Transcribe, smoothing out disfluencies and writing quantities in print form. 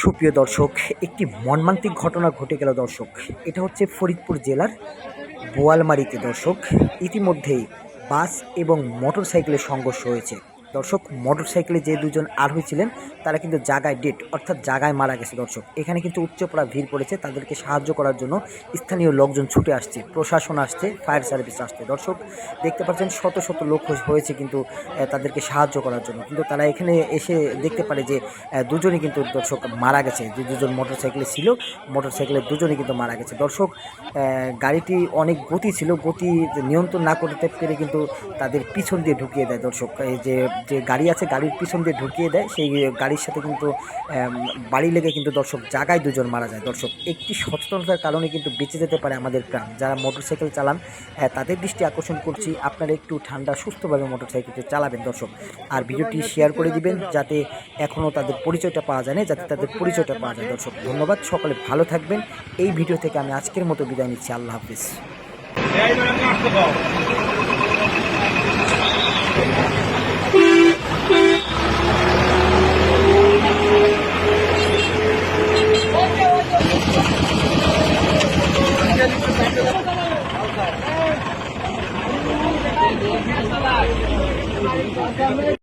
সুপ্রিয় দর্শক, একটি মর্মান্তিক ঘটনা ঘটে গেল দর্শক। এটা হচ্ছে ফরিদপুর জেলার বোয়ালমারীতে দর্শক। ইতিমধ্যেই বাস এবং মোটরসাইকেলের সংঘর্ষ হয়েছে দর্শক। মোটরসাইকেলে যে দুজন আরোহী ছিলেন তারা কিন্তু জায়গায় ডেট, অর্থাৎ জায়গায় মারা গেছে দর্শক। এখানে কিন্তু উচ্চপড়া ভিড় পড়েছে, তাদেরকে সাহায্য করার জন্য স্থানীয় লোকজন ছুটে আসছে, প্রশাসন আসছে, ফায়ার সার্ভিস আসছে দর্শক। দেখতে পাচ্ছেন শত শত লোক হয়েছে কিন্তু তাদেরকে সাহায্য করার জন্য। কিন্তু তারা এখানে এসে দেখতে পারে যে দুজনই কিন্তু দর্শক মারা গেছে। যে দুজন মোটরসাইকেলে ছিল, মোটরসাইকেলের দুজনই কিন্তু মারা গেছে দর্শক। গাড়িটি অনেক গতি ছিল, গতি নিয়ন্ত্রণ না করতে পেরে কিন্তু তাদের পিছন দিয়ে ঢুকিয়ে দেয় দর্শক। এই যে যে গাড়ি আছে, গাড়ির পিছন দিয়ে ঢুকিয়ে দেয়, সেই গাড়ির সাথে কিন্তু বাড়ি লেগে কিন্তু দর্শক জায়গায় দুজন মারা যায় দর্শক। একটি সচেতনতার কারণে কিন্তু বেঁচে যেতে পারে আমাদের প্রাণ। যারা মোটরসাইকেল চালান তাদের দৃষ্টি আকর্ষণ করছি, আপনারা একটু ঠান্ডা সুস্থভাবে মোটরসাইকেলটি চালাবেন দর্শক। আর ভিডিওটি শেয়ার করে দিবেন যাতে এখনও তাদের পরিচয়টা পাওয়া যায় না, যাতে তাদের পরিচয়টা পাওয়া যায় দর্শক। ধন্যবাদ, সকলে ভালো থাকবেন। এই ভিডিও থেকে আমি আজকের মতো বিদায় নিচ্ছি। আল্লাহ হাফিজ।